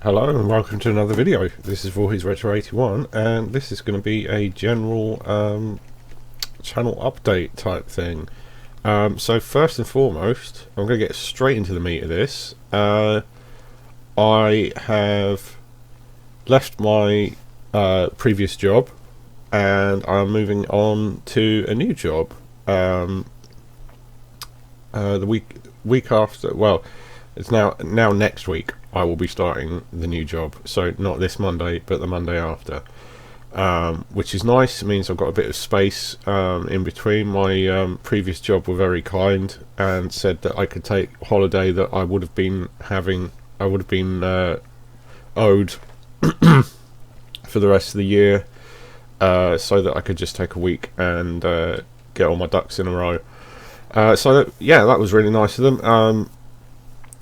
Hello and welcome to another video. This is Voorhees Retro 81 and this is going to be a general channel update type thing. So first and foremost, I'm going to get straight into the meat of this. I have left my previous job and I'm moving on to a new job. The week after, well, it's now next week I will be starting the new job, so not this Monday but the Monday after, which is nice. It means I've got a bit of space in between. My previous job were very kind and said that I could take holiday that I would have been owed for the rest of the year, so that I could just take a week and get all my ducks in a row. So yeah, that was really nice of them.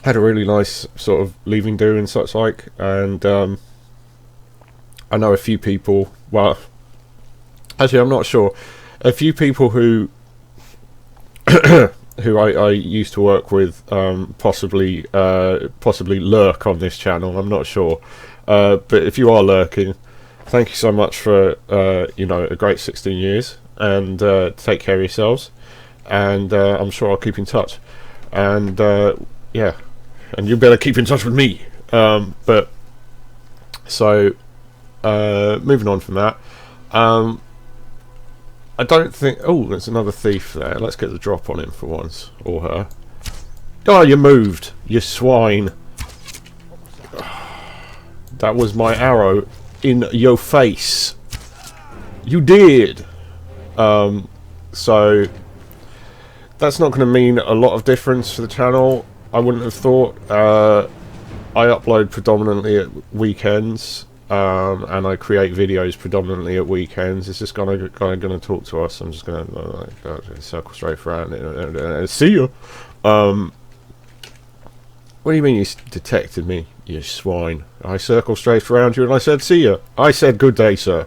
Had a really nice sort of leaving do and such like, and I know a few people, well, actually I'm not sure, a few people who who I used to work with possibly lurk on this channel. I'm not sure, but if you are lurking, thank you so much for a great 16 years, and take care of yourselves, and I'm sure I'll keep in touch, and yeah, and you better keep in touch with me. But so moving on from that, I don't think, oh, there's another thief there. Let's get the drop on him for once, or her. Oh, you moved, you swine. That was my arrow in your face. You did. So that's not going to mean a lot of difference for the channel, I wouldn't have thought. I upload predominantly at weekends, and I create videos predominantly at weekends. It's just going to talk to us. I'm just going to circle straight around and see you. What do you mean you detected me, you swine? I circled straight around you and I said see you. I said good day, sir.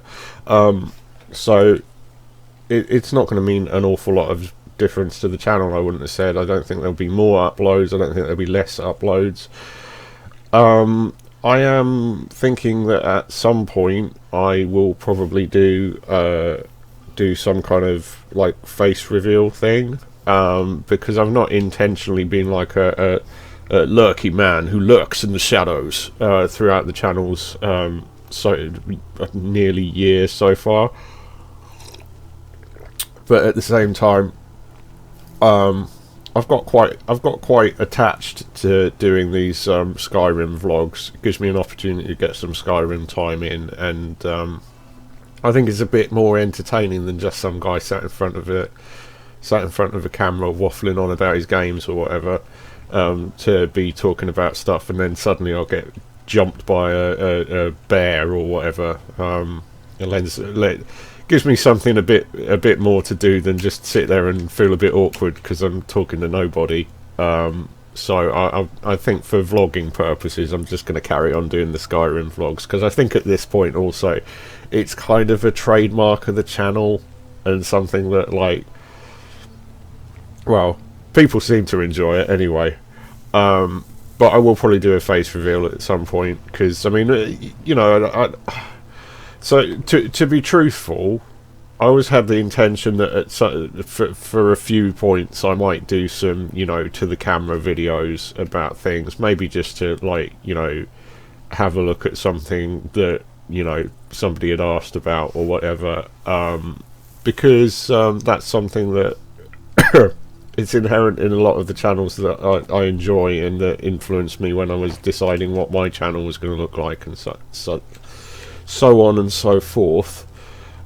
So it's not going to mean an awful lot of difference to the channel, I wouldn't have said. I don't think there'll be more uploads. I don't think there'll be less uploads. I am thinking that at some point I will probably do some kind of like face reveal thing, because I've not intentionally been like a lurky man who lurks in the shadows throughout the channel's so nearly year so far. But at the same time, I've got quite attached to doing these Skyrim vlogs. It gives me an opportunity to get some Skyrim time in, and I think it's a bit more entertaining than just some guy sat in front of a camera waffling on about his games or whatever, to be talking about stuff and then suddenly I'll get jumped by a bear or whatever. Gives me something a bit more to do than just sit there and feel a bit awkward because I'm talking to nobody. So I think for vlogging purposes I'm just going to carry on doing the Skyrim vlogs, because I think at this point also it's kind of a trademark of the channel and something that, like, well, people seem to enjoy it anyway. But I will probably do a face reveal at some point, because I mean, so to be truthful, I always had the intention that for a few points I might do some, to the camera videos about things, maybe just to, like, have a look at something that, somebody had asked about or whatever, because that's something that it's inherent in a lot of the channels that I enjoy and that influenced me when I was deciding what my channel was going to look like, and so on and so forth.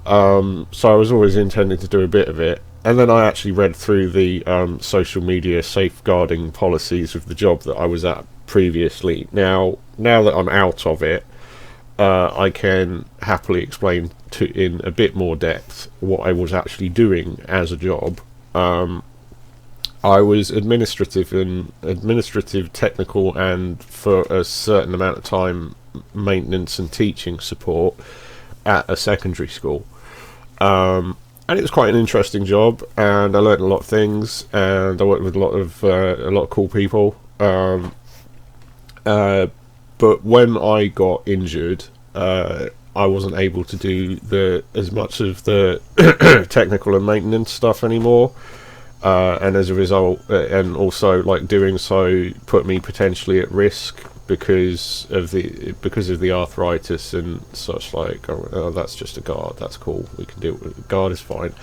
So I was always intending to do a bit of it, and then I actually read through the social media safeguarding policies of the job that I was at previously. Now that I'm out of it, I can happily explain in a bit more depth what I was actually doing as a job. I was administrative, technical, and for a certain amount of time maintenance and teaching support at a secondary school. And it was quite an interesting job, and I learned a lot of things, and I worked with a lot of cool people. but when I got injured, I wasn't able to do as much of the technical and maintenance stuff anymore, and as a result, and also like doing so put me potentially at risk because of the arthritis and such. Like, oh, that's just a guard. That's cool. We can deal with it. Guard is fine.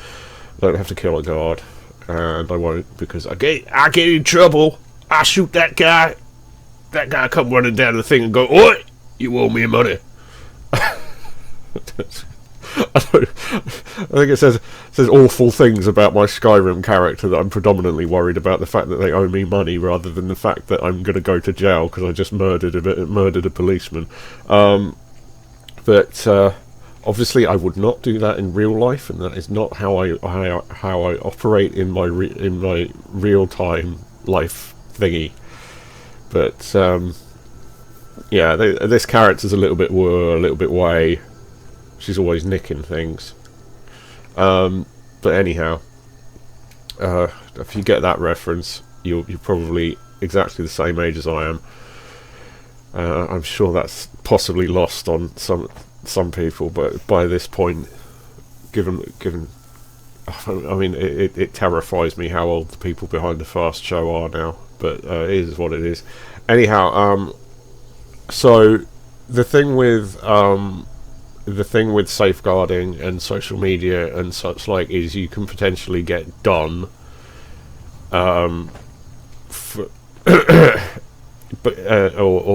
I don't have to kill a guard, and I won't because I get in trouble. I shoot that guy. That guy come running down the thing and go, "Oi, you owe me money." I think it says awful things about my Skyrim character that I'm predominantly worried about the fact that they owe me money rather than the fact that I'm going to go to jail because I just murdered a policeman. But obviously, I would not do that in real life, and that is not how I operate in my real time life thingy. But yeah, this character's a little bit way. She's always nicking things. But anyhow, if you get that reference, you're probably exactly the same age as I am. I'm sure that's possibly lost on some people, but by this point, given I mean, it terrifies me how old the people behind the Fast show are now. But it is what it is. Anyhow, so the thing with safeguarding and social media and such like is you can potentially get done or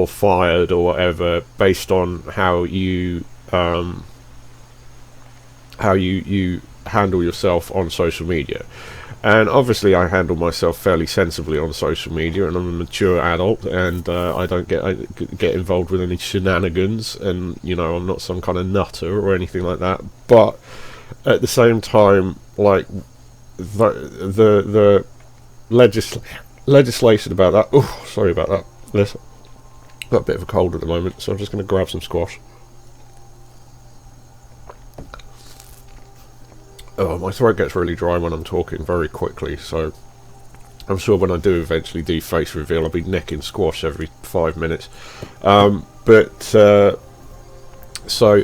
fired or whatever based on how you handle yourself on social media. And obviously I handle myself fairly sensibly on social media, and I'm a mature adult, and I don't get involved with any shenanigans, and you know, I'm not some kind of nutter or anything like that. But at the same time, like the legislation about that. Oh, sorry about that. Listen, got a bit of a cold at the moment, so I'm just going to grab some squash. Oh, my throat gets really dry when I'm talking very quickly, so I'm sure when I do eventually do face reveal, I'll be necking squash every 5 minutes. So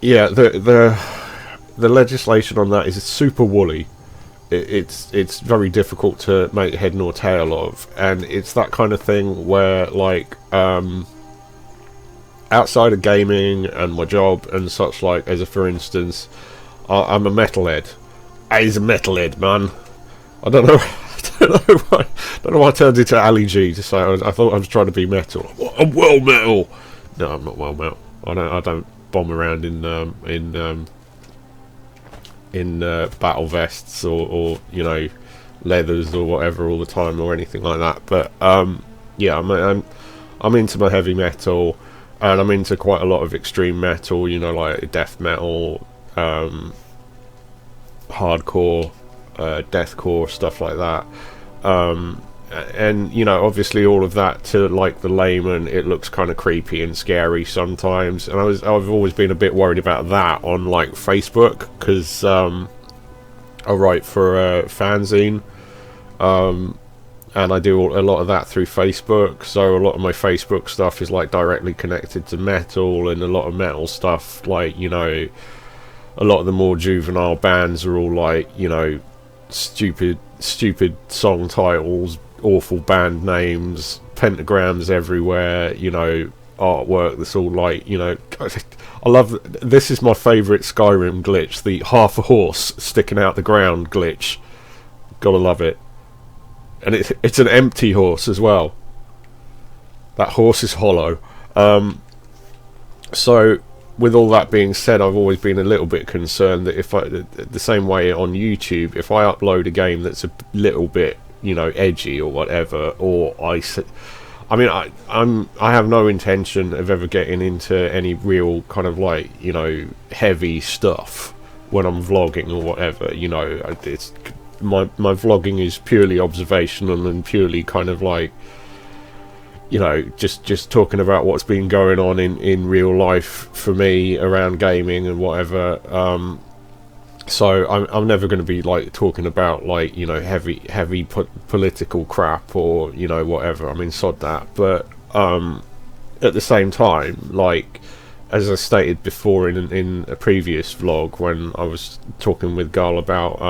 yeah, the legislation on that is super woolly. It's very difficult to make head nor tail of, and it's that kind of thing where, like, outside of gaming and my job and such like, as a for instance, I'm a metalhead. He's a metalhead, man. I don't know. I don't know why I turned into Ali G to say I thought I was trying to be metal. I'm well metal. No, I'm not well metal. I don't bomb around in battle vests or you know, leathers or whatever all the time or anything like that. But yeah, I'm into my heavy metal, and I'm into quite a lot of extreme metal. You know, like death metal. Hardcore, deathcore, stuff like that, and you know, obviously all of that to like the layman, it looks kind of creepy and scary sometimes, and I've always been a bit worried about that on like Facebook, because I write for a fanzine, and I do a lot of that through Facebook, so a lot of my Facebook stuff is like directly connected to metal, and a lot of metal stuff, like, you know, a lot of the more juvenile bands are all like, you know, stupid song titles, awful band names, pentagrams everywhere, you know, artwork that's all like, you know, I love, this is my favourite Skyrim glitch, the half a horse sticking out the ground glitch. Gotta love it. And it's an empty horse as well. That horse is hollow. So with all that being said, I've always been a little bit concerned that if the same way on YouTube, if I upload a game that's a little bit, you know, edgy or whatever, or I have no intention of ever getting into any real kind of like, you know, heavy stuff when I'm vlogging or whatever. You know, it's my vlogging is purely observational and purely kind of like, you know, just talking about what's been going on in real life for me around gaming and whatever. So I'm never going to be like talking about like, you know, heavy political crap or, you know, whatever. I mean, sod that. But at the same time, like, as I stated before in a previous vlog when I was talking with Gull about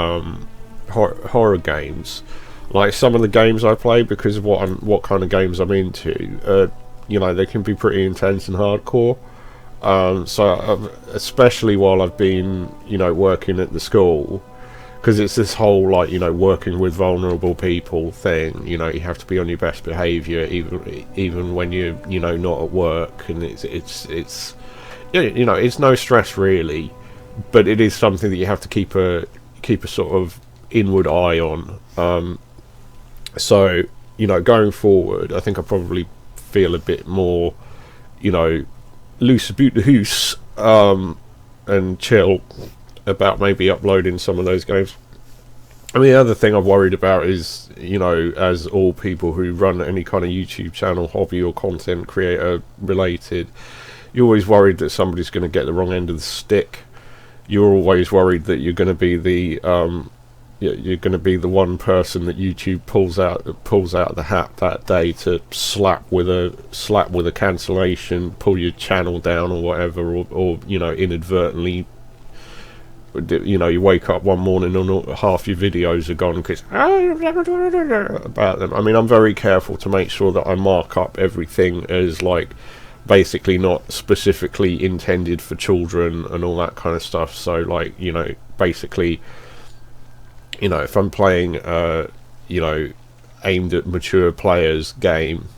horror games, like some of the games I play, because of what kind of games I'm into, you know, they can be pretty intense and hardcore. So especially while I've been, you know, working at the school, because it's this whole, like, you know, working with vulnerable people thing. You know, you have to be on your best behaviour even when you're, you know, not at work, and it's you know, it's no stress really, but it is something that you have to keep a sort of inward eye on. So, you know, going forward, I think I probably feel a bit more, you know, loose about the hoose, and chill about maybe uploading some of those games. I mean, the other thing I'm worried about is, you know, as all people who run any kind of YouTube channel, hobby or content creator related, you're always worried that somebody's going to get the wrong end of the stick. You're always worried that you're going to be the you're going to be the one person that YouTube pulls out the hat that day to slap with a cancellation, pull your channel down or whatever, or you know, inadvertently, you know, you wake up one morning and half your videos are gone because about them. I mean, I'm very careful to make sure that I mark up everything as, like, basically not specifically intended for children and all that kind of stuff. So, like, you know, basically, you know, if I'm playing you know, aimed at mature players game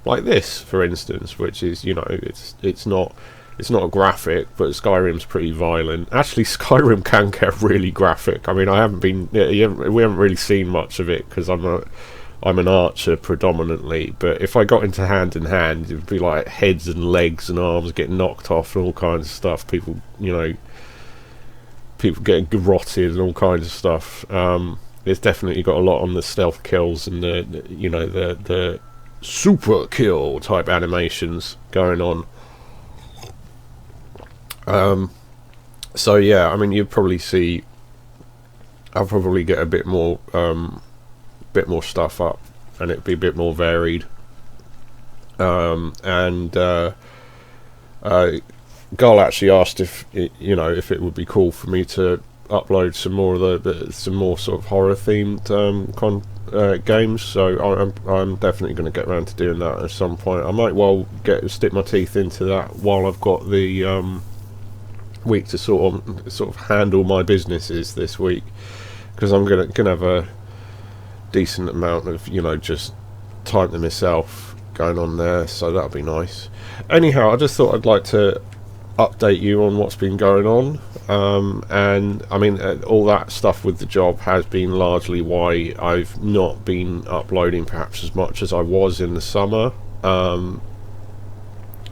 like this, for instance, which is, you know, it's not a graphic, but Skyrim's pretty violent. Actually, Skyrim can get really graphic. I mean, we haven't really seen much of it because I'm an archer predominantly, but if I got into hand in hand, it would be like heads and legs and arms getting knocked off and all kinds of stuff. People, you know, people getting garroted and all kinds of stuff. It's definitely got a lot on the stealth kills and the you know, the super kill type animations going on. So yeah, I mean, you'll probably see, I'll probably get a bit more stuff up, and it'll be a bit more varied. Gull actually asked if you know, if it would be cool for me to upload some more of some more sort of horror themed games. So I'm definitely going to get around to doing that at some point. I might well stick my teeth into that while I've got the week to sort of handle my businesses this week, because I'm gonna have a decent amount of, you know, just time to myself going on there, so that'll be nice. Anyhow, I just thought I'd like to update you on what's been going on, and I mean, all that stuff with the job has been largely why I've not been uploading perhaps as much as I was in the summer,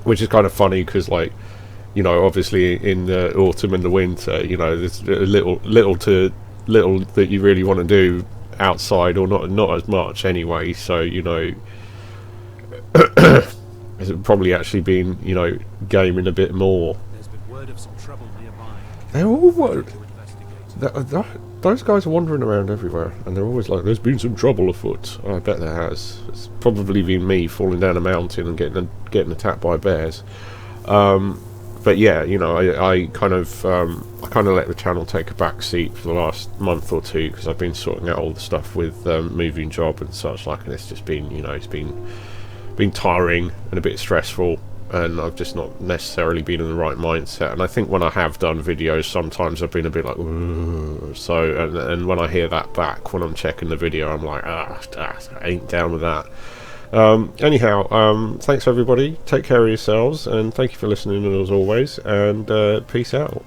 which is kind of funny because, like, you know, obviously in the autumn and the winter, you know, there's little that you really want to do outside, or not as much anyway. So, you know, it's probably actually been, you know, gaming a bit more. There's been word of some trouble nearby. They're all those guys are wandering around everywhere, and they're always like, "There's been some trouble afoot." I bet there has. It's probably been me falling down a mountain and getting attacked by bears. But yeah, you know, I kind of let the channel take a back seat for the last month or two, because I've been sorting out all the stuff with moving job and such like, and it's just been, you know, it's been tiring and a bit stressful, and I've just not necessarily been in the right mindset. And I think when I have done videos, sometimes I've been a bit like, so, and when I hear that back when I'm checking the video, I'm like, I ain't down with that. Anyhow, thanks everybody, take care of yourselves, and thank you for listening as always, and peace out.